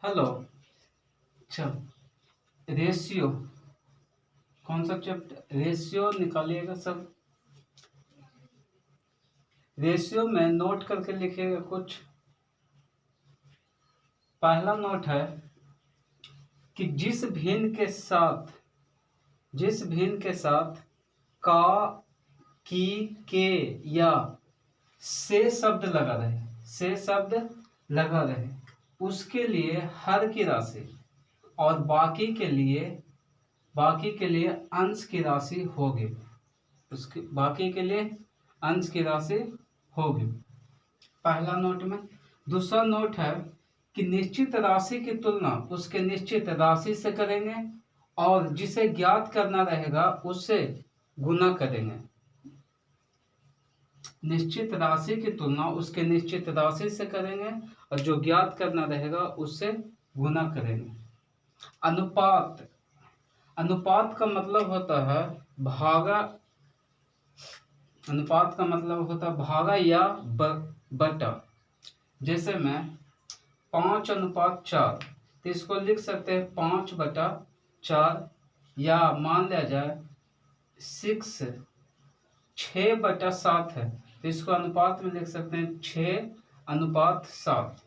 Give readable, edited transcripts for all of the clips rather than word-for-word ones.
Hello. चल, ratio कौन सा चैप्टर? रेशियो निकालिएगा सब। रेशियो में नोट करके लिखिएगा कुछ। पहला नोट है कि जिस भिन्न के साथ का, की, के या से शब्द लगा रहे उसके लिए हर की राशि और बाकी के लिए अंश की राशि होगी। उसके बाकी के लिए अंश की राशि होगी, पहला नोट में। दूसरा नोट है कि निश्चित राशि की तुलना उसके निश्चित राशि से करेंगे और जिसे ज्ञात करना रहेगा उससे गुना करेंगे। निश्चित राशि की तुलना उसके निश्चित राशि से करेंगे और जो ज्ञात करना रहेगा उससे गुना करेंगे। अनुपात का मतलब होता है भागा या बटा। जैसे मैं 5:4, तो इसको लिख सकते हैं 5/4, या मान लिया जाए 6/7 है, तो इसको अनुपात में लिख सकते हैं 6:7।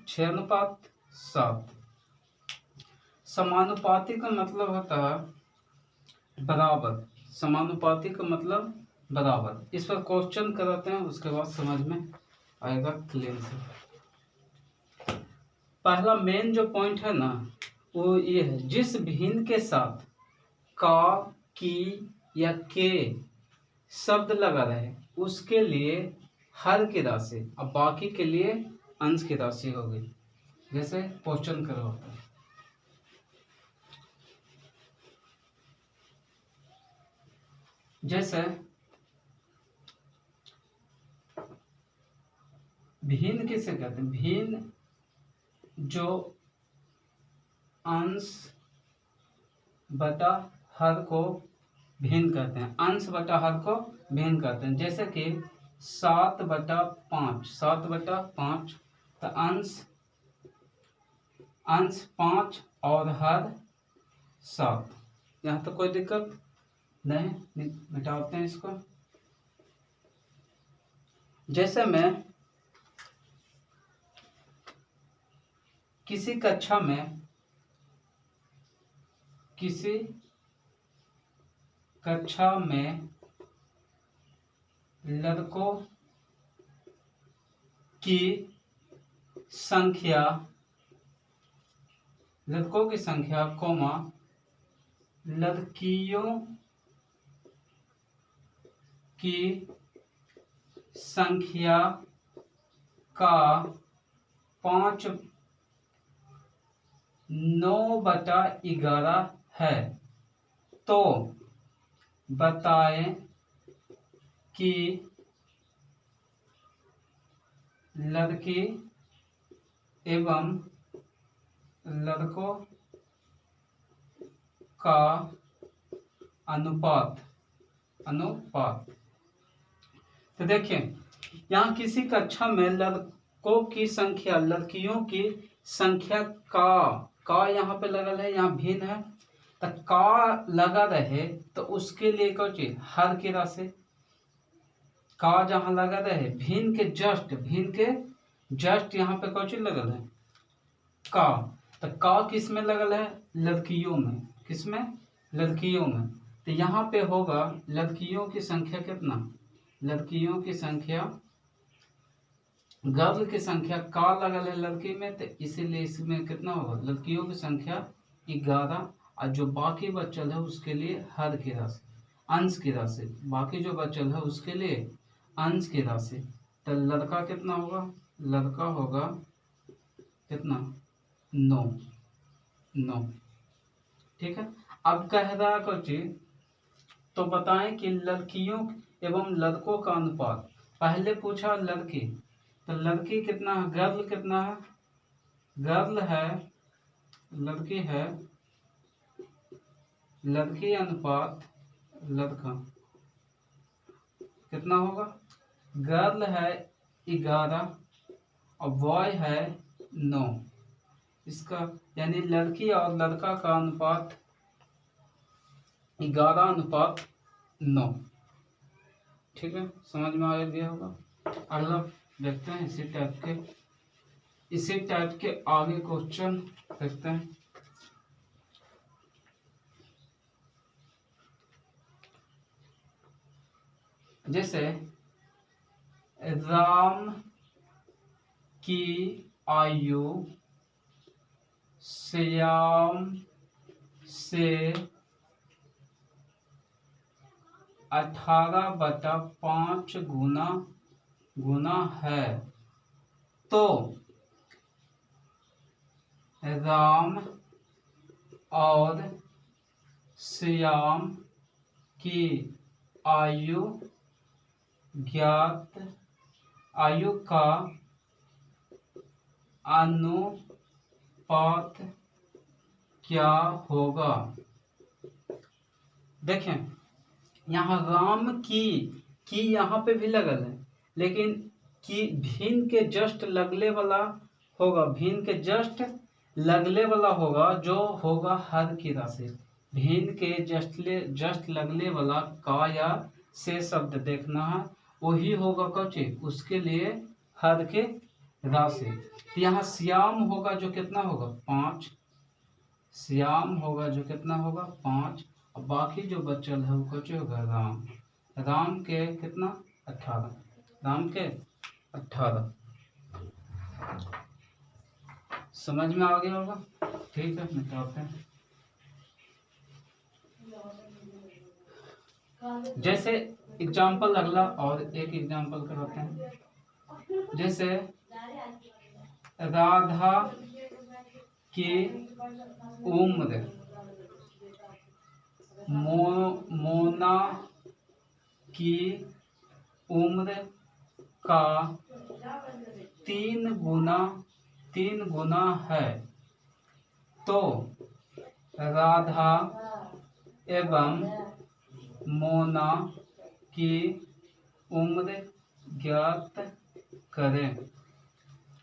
6:7। समानुपाती का मतलब होता है बराबर। समानुपाती का मतलब बराबर। इस पर क्वेश्चन कराते हैं, उसके बाद समझ में आएगा क्लियर से। पहला मेन जो पॉइंट है ना वो ये है, जिस भिन्न के साथ का, की या के शब्द लगा रहे उसके लिए हर की राशि और बाकी के लिए अंश की राशि होगी। जैसे क्वेश्चन करवाते हैं। जैसे भिन्न किसे कहते हैं? भिन्न जो अंश बटा हर को भिन्न कहते हैं। अंश बटा हर को भिन्न कहते हैं। जैसे कि 7/5, 7/5, तो अंश 5 और हर 7। यहाँ तो कोई दिक्कत नहीं, मिटाते हैं इसको। जैसे मैं किसी कक्षा में लड़कों की संख्या कोमा लड़कियों की संख्या का 9/11 है, तो बताएं कि लड़की एवं लड़कों का अनुपात। तो देखिए, यहाँ किसी कक्षा में लड़कों की संख्या, लड़कियों की संख्या का यहाँ पे लगा है, यहाँ भिन्न है, तो का लगा रहे तो उसके लिए क्या चीज? हर की राशि। का जहाँ लगा रहे भिन्न के जस्ट यहाँ पे क्या चीज लगल है? का। तो का किस में लगल है? लड़कियों में। किस में? लड़कियों में। तो यहाँ पे होगा लड़कियों की संख्या कितना? लड़कियों की संख्या, गर्ल की संख्या का लगल है लड़की में, तो इसीलिए इसमें कितना होगा? लड़कियों की संख्या 11, और जो बाकी बचल है उसके लिए हर की राशि, अंश की राशि। बाकी जो बचल है उसके लिए अंश की राशि। तो लड़का कितना होगा? लड़का होगा कितना? 9। ठीक है। अब कह रहा है कोई चीज, तो बताएं कि लड़कियों एवं लड़कों का अनुपात। पहले पूछा लड़की, तो लड़की कितना है? गर्ल कितना है? गर्ल है, लड़की है, लड़की अनुपात लड़का कितना होगा? गर्ल है 11 और बॉय है 9। इसका यानी लड़की और लड़का का अनुपात 11:9। ठीक है, समझ में आ गया होगा। अगला देखते हैं इसी टाइप के आगे क्वेश्चन देखते हैं। जैसे राम की आयु श्याम से 18/5 गुना है, तो राम और श्याम की आयु का अनुपात क्या होगा। देखें यहाँ राम की यहाँ पे भी लगल है, लेकिन की भिन्न के जस्ट लगले वाला होगा, भिन्न के जस्ट लगले वाला होगा जो होगा हर की राशि। भिन्न के जस्ट लगले वाला का या से शब्द देखना है, वही होगा कौची, उसके लिए हर के राशि। यहाँ श्याम होगा जो कितना होगा 5, श्याम होगा जो कितना होगा 5, और बाकी जो बचल है वो कौची होगा राम। राम के कितना 18, राम के 18। समझ में आ गया होगा। ठीक है, मिटाते हैं। जैसे एग्जाम्पल अगला और एक एग्जाम्पल कराते हैं। जैसे राधा की उम्र मोना की उम्र का 3 गुना है, तो राधा एवं मोना की उम्र ज्ञात करें।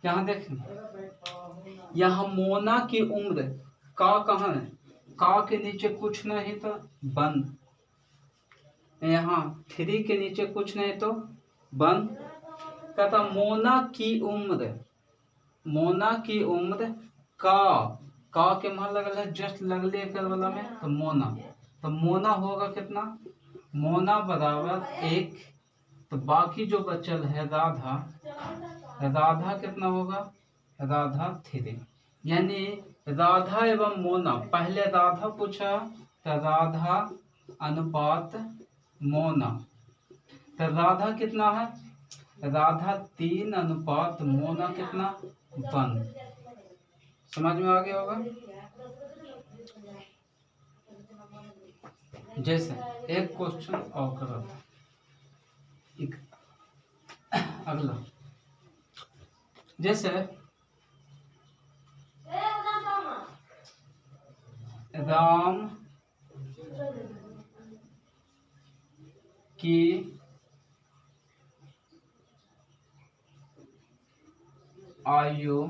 यहाँ देखें, यहाँ मोना की उम्र का कहाँ है, का के नीचे कुछ नहीं तो बंद, यहाँ 3 के नीचे कुछ नहीं तो बंद। कहता मोना की उम्र का के वहां लगल है जस्ट लगले कर वाला में, तो मोना होगा कितना, मोना बराबर 1, तो बाकी जो बचल है राधा कितना होगा, राधा 3। यानी राधा एवं मोना, पहले राधा पूछा तो राधा अनुपात मोना, तो राधा कितना है, राधा 3 अनुपात मोना कितना 1। समझ में आ गया होगा। जैसे एक क्वेश्चन और करो, अगला जैसे राम की आयु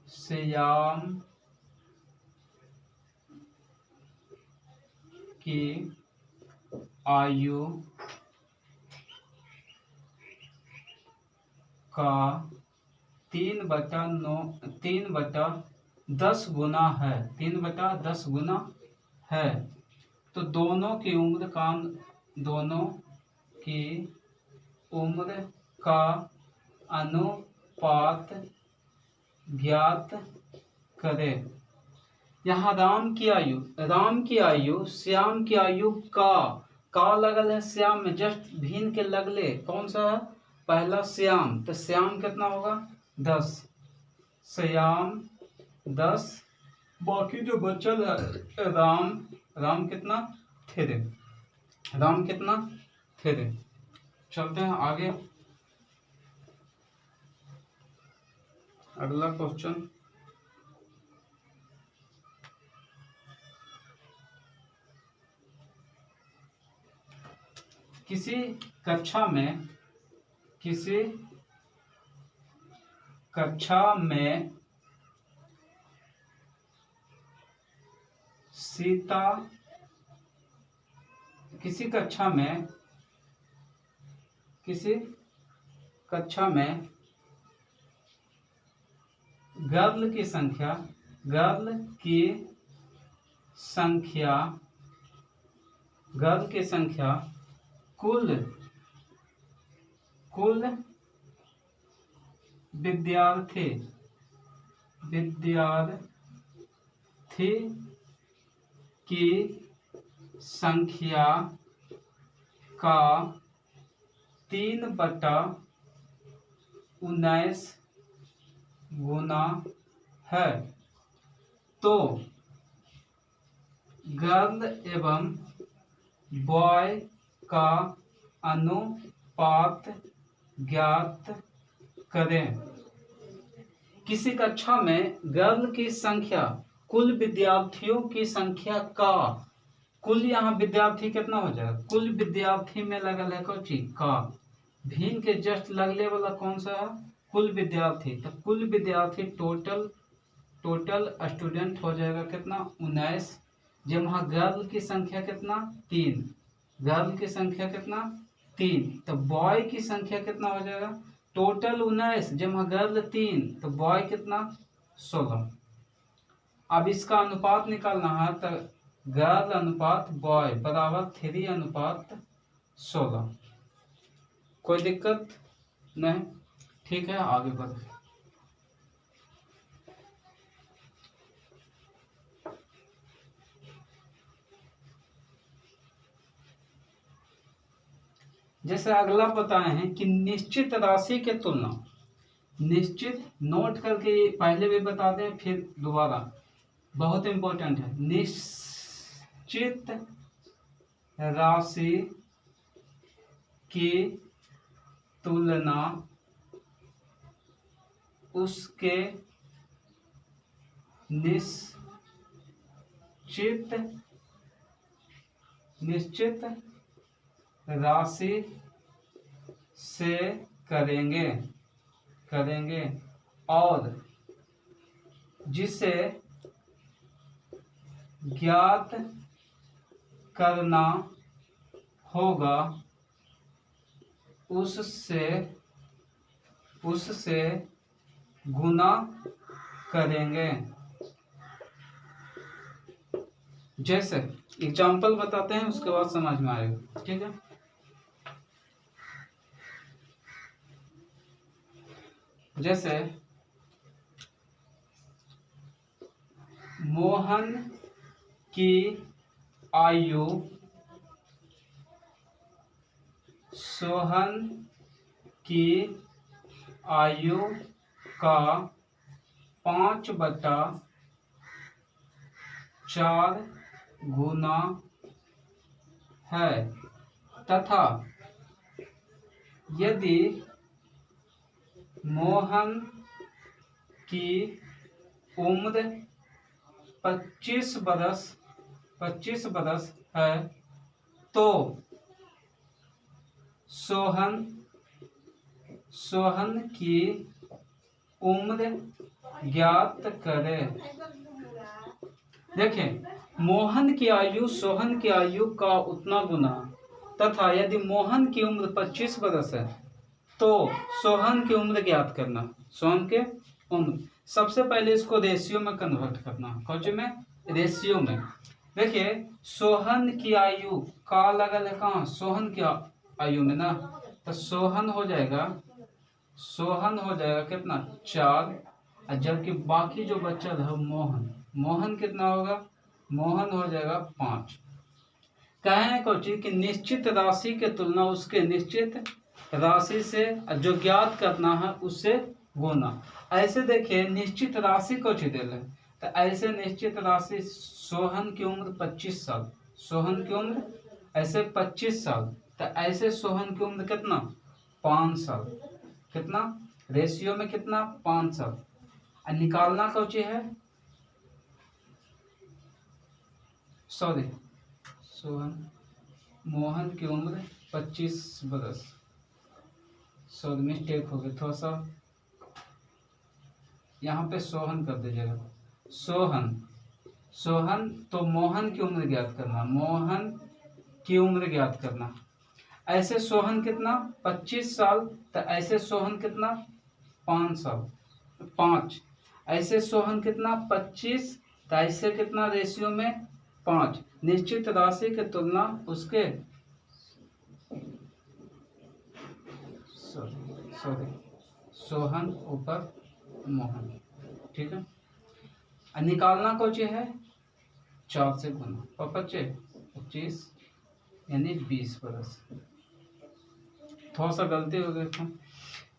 श्याम की आयु का 3/10 गुना है, 3/10 गुना है, तो दोनों की उम्र का अनुपात ज्ञात करें। यहाँ राम की आयु श्याम की आयु का लगल है, श्याम में जस्ट भिन्न के लगले कौन सा है, पहला श्याम, तो श्याम कितना होगा 10, श्याम 10, बाकी जो बचल है राम कितना 3, राम कितना 3। चलते हैं आगे, अगला क्वेश्चन। किसी कक्षा में सीता किसी कक्षा में गर्ल की संख्या कुल विद्यार्थी की संख्या का 3/19 गुना है, तो गर्ल एवं बॉय का अनुपात ज्ञात करें। किसी कक्षा में गर्ल की संख्या कुल विद्यार्थियों की संख्या का, कुल यहाँ विद्यार्थी कितना हो जाएगा, कुल विद्यार्थी में लगल है कौची का, भिन्न के जस्ट लगले वाला कौन सा है, कुल विद्यार्थी। तो कुल विद्यार्थी टोटल स्टूडेंट हो जाएगा कितना 19, जब वहाँ गर्ल की संख्या कितना 3, गर्ल की संख्या कितना 3, तो बॉय की संख्या कितना हो जाएगा टोटल 19, जब वहाँ गर्ल 3 तो बॉय कितना 16। अब इसका अनुपात निकालना है, तो गर्ल अनुपात बॉय बराबर 3:16। कोई दिक्कत नहीं, ठीक है आगे बढ़े। जैसे अगला बताए हैं कि निश्चित राशि के तुलना, निश्चित नोट करके पहले भी बता दें फिर दोबारा, बहुत इंपॉर्टेंट है। निश्चित राशि की तुलना उसके निश्चित राशि से करेंगे और जिसे ज्ञात करना होगा उससे गुना करेंगे। जैसे एग्जाम्पल बताते हैं, उसके बाद समझ में आएगा, ठीक है। जैसे मोहन की आयु सोहन की आयु का 5/4 गुना है, तथा यदि मोहन की उम्र 25 बरस है तो सोहन की उम्र ज्ञात करें। देखें, मोहन की आयु सोहन की आयु का उतना गुना, तथा यदि मोहन की उम्र 25 बरस है तो सोहन की उम्र ज्ञात करना। सोहन के उम्र, सबसे पहले इसको रेशियो में कन्वर्ट करना, कौन में रेशियो में। देखिए सोहन की आयु का लगल है कहाँ, सोहन की आयु में ना, तो सोहन हो जाएगा कितना 4, जबकि बाकी जो बच्चा है मोहन कितना होगा, मोहन हो जाएगा 5। कहें कोची कि निश्चित राशि के तुलना उसके निश्चित राशि से जो ज्ञात करना है उससे गुना। ऐसे देखिए निश्चित राशि को दे रहे, तो ऐसे निश्चित राशि सोहन की उम्र 25 साल, सोहन की उम्र ऐसे 25 साल, तो ऐसे सोहन की उम्र कितना 5 साल, कितना रेशियो में कितना 5 साल। निकालना कौची है, सॉरी सोहन मोहन की उम्र 25 बरस, सॉरी मिस्टेक हो गई थोड़ा सा, यहाँ पे सोहन कर दीजिएगा। सोहन सोहन तो मोहन की उम्र ज्ञात करना, मोहन की उम्र ज्ञात करना। ऐसे सोहन कितना 25 साल, तो ऐसे सोहन कितना 5 साल 5। ऐसे सोहन कितना 25, तो ऐसे कितना रेशियो में 5। निश्चित राशि की तुलना उसके सॉरी सोहन ऊपर मोहन, ठीक है। निकालना कौन है 4 से गुना, और 25 यानी 20 बरस। थोड़ा सा गलती हो गई था।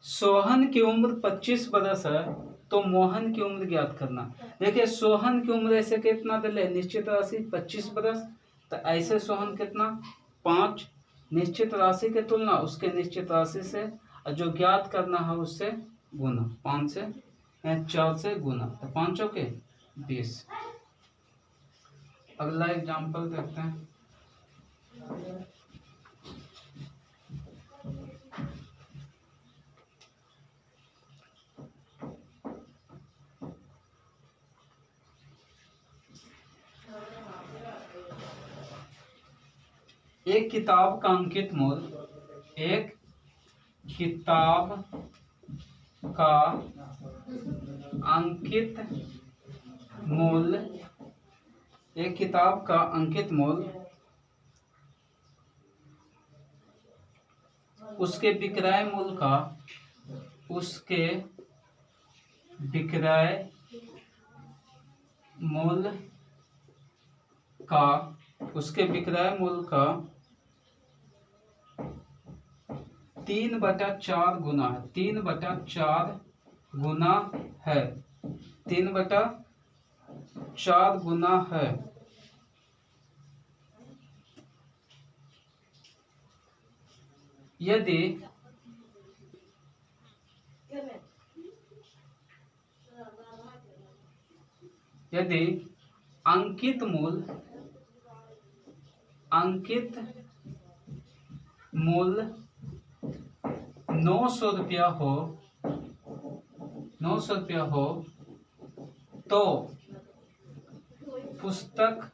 सोहन की उम्र 25 बरस है, तो मोहन की उम्र ज्ञात करना। देखिए सोहन की उम्र ऐसे कितना दिले निश्चित राशि 25 बरस, तो ऐसे सोहन कितना 5। निश्चित राशि की तुलना उसके निश्चित राशि से, और जो ज्ञात करना है उससे गुना, 5 से 4 से गुना, तो 5 चौके 20। अगला एग्जाम्पल देखते हैं। एक किताब का अंकित मूल्य, एक किताब का अंकित मूल्य, एक किताब का अंकित मूल्य उसके विक्रय मूल्य का, उसके विक्रय मूल्य का, उसके विक्रय मूल्य का 3/4 गुना है, 3/4 गुना है, 3/4 गुना है। यदि अंकित मूल्य 900 रुपया हो, 900 रुपया हो, तो पुस्तक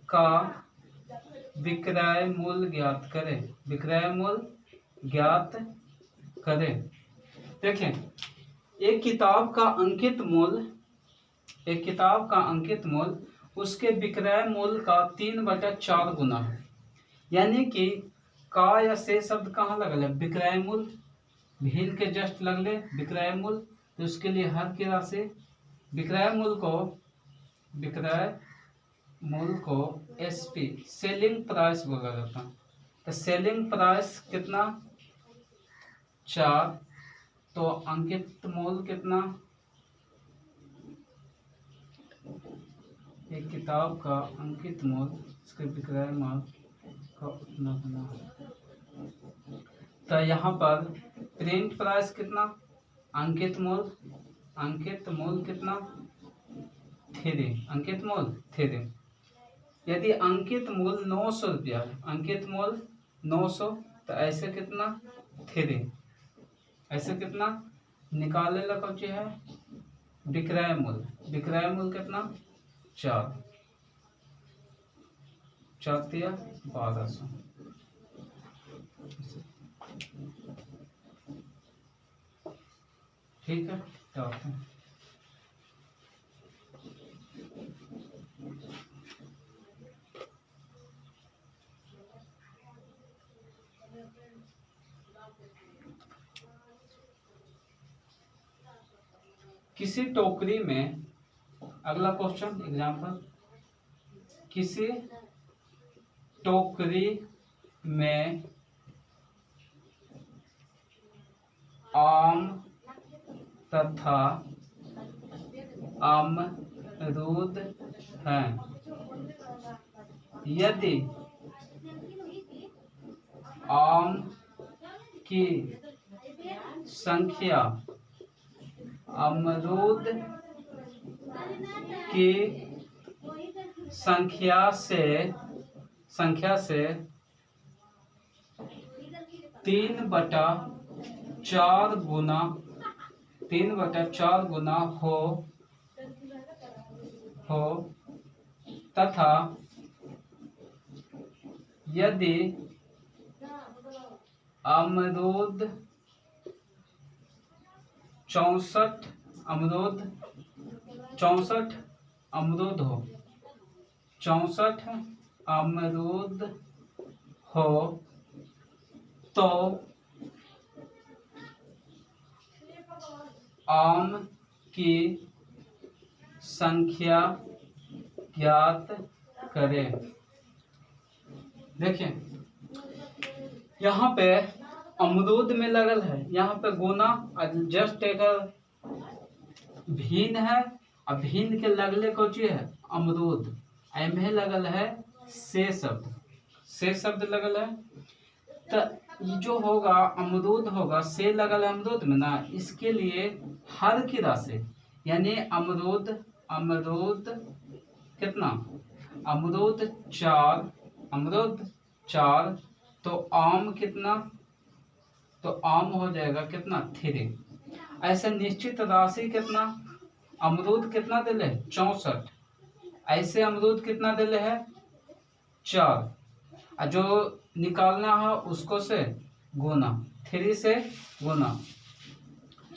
का विक्रय मूल्य ज्ञात करें, विक्रय मूल्य ज्ञात करें। देखें एक किताब का अंकित मूल्य, एक किताब का अंकित मूल्य उसके विक्रय मूल्य का 3/4 गुना है। यानी कि का या से शब्द कहाँ लगल है, विक्रय मूल्य, भील के जस्ट लगले विक्रय मूल्य, तो उसके लिए हर की राशि विक्रय मूल्य को एसपी सेलिंग प्राइस बोला जाता है। तो सेलिंग प्राइस कितना 4, तो अंकित मूल्य कितना, एक किताब का अंकित मूल्य इसके विक्रय मूल्य का उतना गुना है। तो यहाँ पर प्रिंट प्राइस कितना, अंकित मूल्य कितना 3, अंकित मूल्य 3। यदि अंकित मूल्य 900 रुपया है, अंकित मूल्य 900, तो ऐसे कितना 3, ऐसे कितना निकाले लगा है विक्रय मूल्य, विक्रय मूल्य कितना 4, 4 1200। ठीक है, क्या होता है किसी टोकरी में, अगला क्वेश्चन एग्जाम्पल, किसी टोकरी में आम तथा अमरूद हैं। यदि आम की संख्या अमरूद की संख्या से 3/4 गुना हो, हो तथा यदि अमरूद 64 अमरूद 64 अमरूद हो 64 अमरूद हो तो आम की संख्या ज्ञात करें। देखिए यहाँ पे अमरूद में लगल है, यहाँ पे गुना जस्ट एक भिन्न है, और भिन्न के लगले को चीज है अमरूद, एमे लगल है से शब्द लगल है। तो ये जो होगा अमरूद होगा से लगल है अमरूद में ना, इसके लिए हर की राशि यानी अमरूद कितना अमरूद 4 तो आम कितना, तो आम हो जाएगा कितना 3। ऐसे निश्चित राशि कितना अमरूद कितना दिले है 64, ऐसे अमरूद कितना दिले है 4, और जो निकालना है उसको से गुना 3 से गुना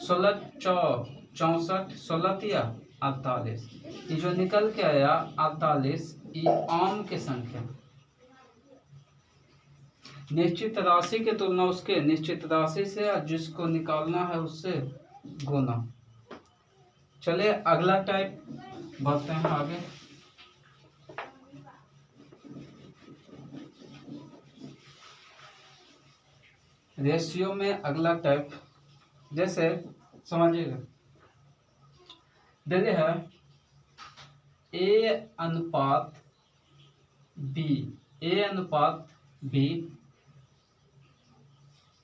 16 64 16 या 48, ये जो निकल के आया 48 ये आम की संख्या। निश्चित राशि के तुलना उसके निश्चित राशि से जिसको निकालना है उससे गुना। चलिए अगला टाइप बढ़ते हैं आगे। रेशियो में अगला टाइप जैसे समझिएगा, देखिए है A अनुपात B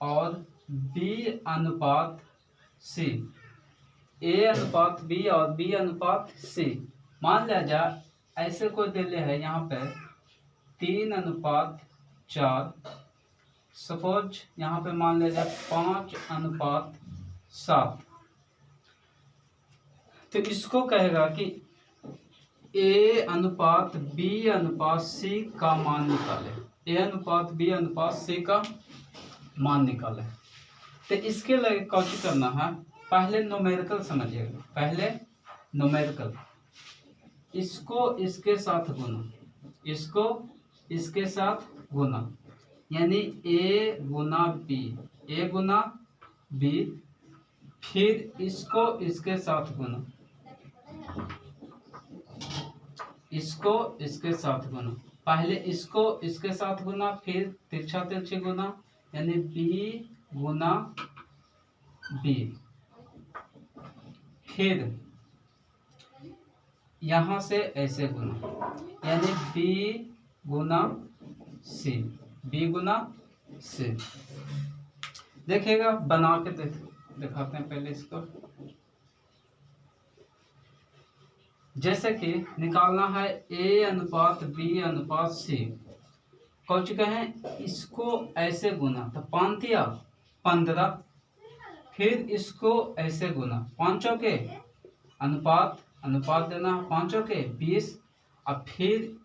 और B अनुपात C, A अनुपात B और B अनुपात C। मान लिया जाए ऐसे कोई दिले है यहाँ पे 3 अनुपात 4, सपोज यहाँ पे मान लिया जाए 5 अनुपात 7, तो इसको कहेगा कि A अनुपात B अनुपात C का मान निकाले, A अनुपात B अनुपात C का मान निकाले। तो इसके लिए क्या करना है, पहले न्यूमेरिकल समझिएगा, पहले न्यूमेरिकल, इसको इसके साथ गुना, इसको इसके साथ गुना, यानी A गुना B, फिर इसको इसके साथ गुना, इसको इसके साथ गुना, पहले इसको इसके साथ गुना, फिर तिरछा तिरछी गुना, यानी B गुना B, फिर यहाँ से ऐसे गुना, यानी B गुना C। देखिएगा बना के दिखाते हैं पहले इसको। जैसे कि निकालना है A अनुपात B अनुपात C, कौच कहें इसको ऐसे गुना, तो 5 या 15, फिर इसको ऐसे गुना, 5 के अनुपात देना, 5 के 20, और फिर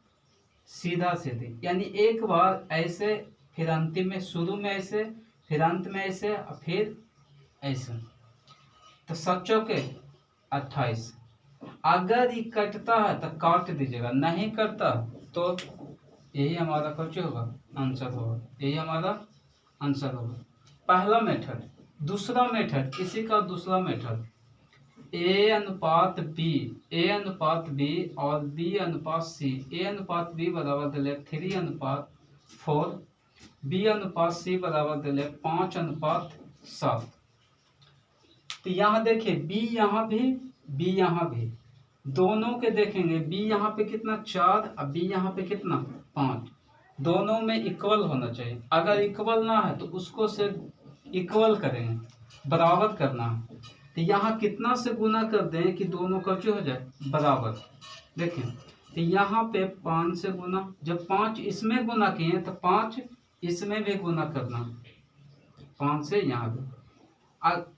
सीधा सीधी, यानी एक बार ऐसे, फिर अंतिम में शुरू में ऐसे, फिर अंत में ऐसे, और फिर ऐसे, तो 7 के 28। अगर ये कटता है तो काट दीजिएगा, नहीं करता तो यही हमारा कुछ होगा आंसर होगा, यही हमारा आंसर होगा। पहला मेथड। दूसरा मेथड, इसी का दूसरा मेथड, A अनुपात B और B अनुपात C, A अनुपात B बराबर दिले 3 अनुपात 4, B अनुपात C बराबर दिले 5 अनुपात 7। तो यहाँ देखिए B यहाँ भी दोनों के देखेंगे, B यहाँ पे कितना 4 और B यहाँ पे कितना 5, दोनों में इक्वल होना चाहिए। अगर इक्वल ना है तो उसको से इक्वल करेंगे, बराबर करना है। तो यहाँ कितना से गुना कर दें कि दोनों का जो हो जाए बराबर। देखिए तो यहाँ पे 5 से गुना, जब 5 इसमें गुना किए तो 5 इसमें भी गुना करना, 5 से यहाँ भी,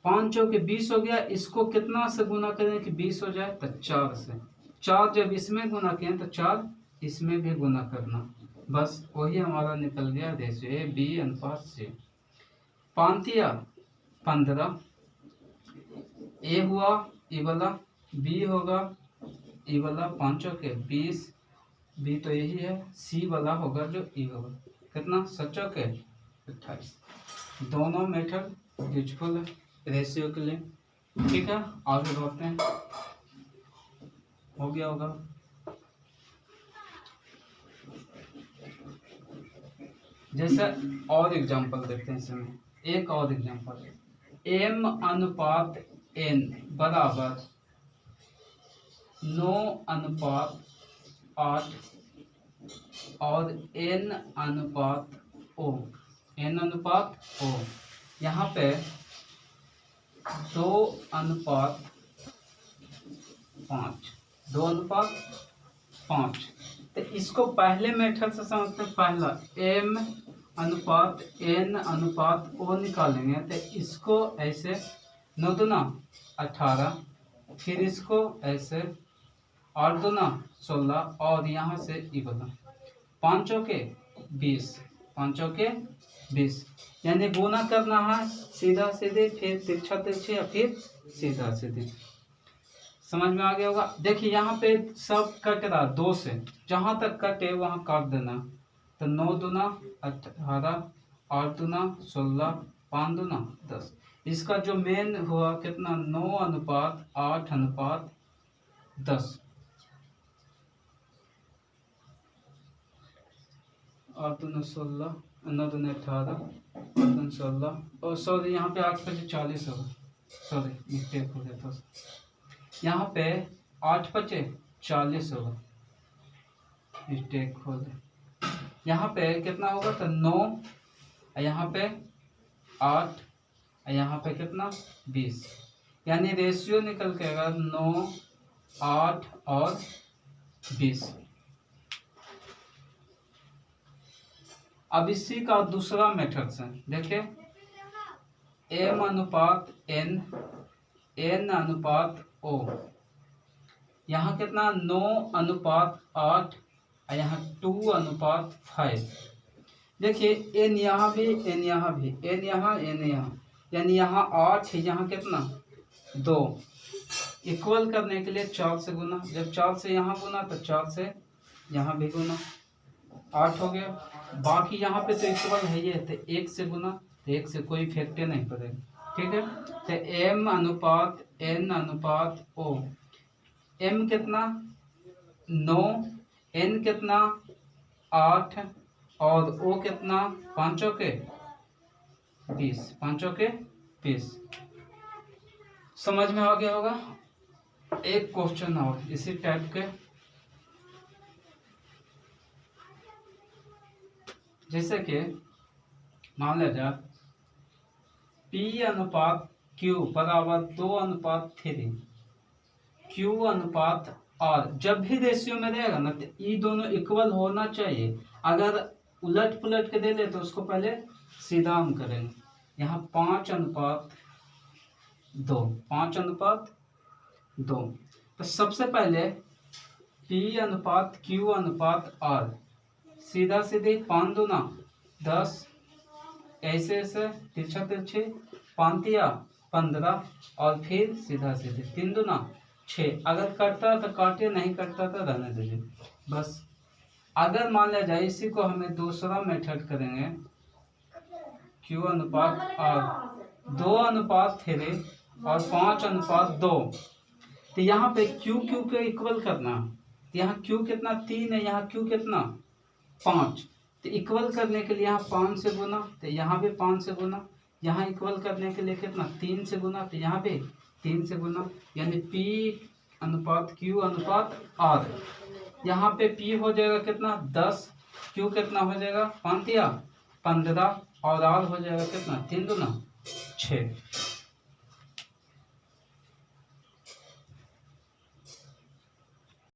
5 चौके 20 हो गया, इसको कितना से गुना करें कि 20 हो जाए, तो 4 से। 4 जब इसमें गुना किए तो 4 इसमें भी गुना करना, बस वही हमारा निकल गया रेशियो ए बी अनुपात से। 5 15, ए हुआ ई वाला, बी होगा ई वाला, 5 के 20, बी तो यही है, सी वाला होगा जो ई होगा, कितना 7 के 28। दोनों मेथड यूजफुल है रेशियो के लिए। ठीक है, आगे बढ़ते हैं। हो गया होगा। जैसे और एग्जांपल देखते हैं इसमें, एक और एग्जांपल, m अनुपात n बराबर 9 अनुपात 8 और n अनुपात o, n अनुपात o, यहाँ पे 2 अनुपात 5, 2 अनुपात 5। तो इसको पहले मेथड से समझते हैं। पहला m अनुपात n अनुपात o निकालेंगे, तो इसको ऐसे 9 दूना 18, फिर इसको ऐसे 8 दूना 16, और यहाँ से ई बना 5 के 20, 5 के 20, यानी गुना करना है सीधा सीधे, फिर तिरछा तिरछी, या फिर सीधा सीधे। समझ में आ गया होगा। देखिए यहाँ पे सब कट रहा 2 से, जहाँ तक कटे वहाँ काट देना। तो 9 दूना 18, 8 दूना 16, 5 दूना 10। इसका जो मेन हुआ कितना, 9 अनुपात 8 अनुपात 10, 8 दूना 16, 9 दूना 18, 8 दूना 16, और सॉरी यहाँ पे 8 पचे 40 होगा, सॉरी मिस्टेक हो गया था, यहाँ पे 8 पचे 40 होगा, मिस्टेक हो गया। यहाँ पे कितना होगा, तो 9, यहाँ पे 8, यहाँ पे कितना 20, यानी रेशियो निकल के आएगा 9, 8 और 20। अब इसी का दूसरा मेथड से देखिए, m अनुपात n, n अनुपात o, यहाँ कितना 9 अनुपात 8, यहाँ 2 अनुपात 5। देखिए n यहाँ भी, n यहाँ भी, n यहाँ, n यहाँ, यानी यहाँ 8, यहाँ कितना 2। इक्वल करने के लिए 4 से गुना, जब 4 से यहाँ गुना तो 4 से यहाँ भी गुना, 8 हो गया। बाकी यहाँ पे तो इक्वल है ये, तो 1 से गुना, तो 1 से कोई इफेक्ट नहीं पड़ेगा। ठीक है, तो m अनुपात n अनुपात o, m कितना 9, n कितना 8, और o कितना 5 के 20, 5 के 20। समझ में आ गया होगा। एक क्वेश्चन और इसी टाइप के, जैसे कि मान लिया जाए P अनुपात Q बराबर 2 अनुपात 3, Q अनुपात R। जब भी रेशियो में रहेगा ना, तो ये दोनों इक्वल होना चाहिए। अगर उलट पुलट के दे ले तो उसको पहले सीधा हम करेंगे। यहाँ 5 अनुपात 2, 5 अनुपात 2। तो सबसे पहले P अनुपात Q अनुपात R, सीधा सीधे 5 दूना 10, ऐसे ऐसे तिरछा तिरछे, 5 तिया 15, और फिर सीधा सीधे 3 दूना 6। अगर करता तो काटिए, नहीं करता तो रहने दीजिए बस। अगर मान लिया जाए इसी को हमें दूसरा मेथड करेंगे, Q अनुपात R 2 अनुपात 3 और 5 अनुपात 2। तो यहाँ पे Q के इक्वल करना, तो यहाँ Q कितना 3 है, यहाँ Q कितना 5। तो इक्वल करने के लिए यहाँ 5 से गुना, तो यहाँ भी 5 से गुना, यहाँ इक्वल करने के लिए कितना 3 से गुना, तो यहाँ भी 3 से गुना, यानी P अनुपात Q अनुपात R। यहाँ पे P हो जाएगा कितना 10, Q कितना हो जाएगा 5 या 15, और R हो जाएगा कितना 3 दूना 6।